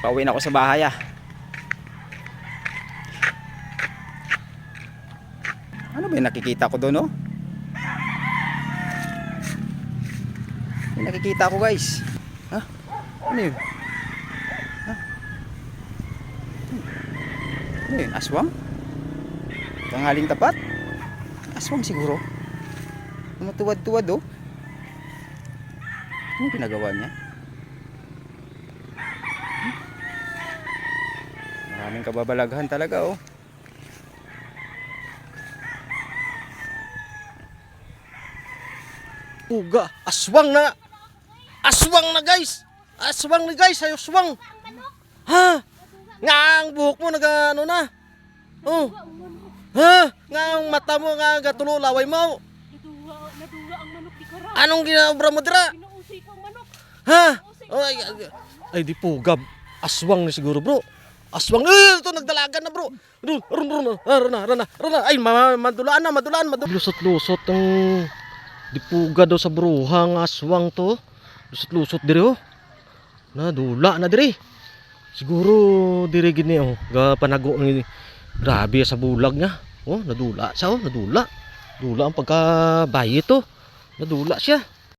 Pauwi na ako sa bahay ah. Ano ba yung nakikita ko doon, oh? Yung nakikita ko, guys. Ha? Ano yun? Ha? Ano yun? Aswang? Tanghaling tapat? Aswang siguro. Matuwad-tuwad, oh. Ano ginagawa niya? Maraming kababalaghan talaga, oh. Uga, aswang na. Aswang na, guys. Aswang na, guys. Ay, aswang. Ha? Nga ang buhok mo ano na. Oh. Ha? Nga ang mata mo nga gatulo laway mo. Naduga ang manok di kara. Anong ginaobra mo dira? Pinuusay ko ang manok. Ha? Ay di pugab. Aswang na siguro, bro. Aswang. Ito nagdalagan na, bro. Rana. Ay, madulaan. Lusot-lusot ang dipuga daw sa bruhang aswang to. Lusot-lusot diri, oh. Nadula na diri. Siguro diri gini, oh. Ga panago ni grabe sa bulag niya. Oh, nadula siya, oh. Nadula ang pagkabayi to. Nadula siya.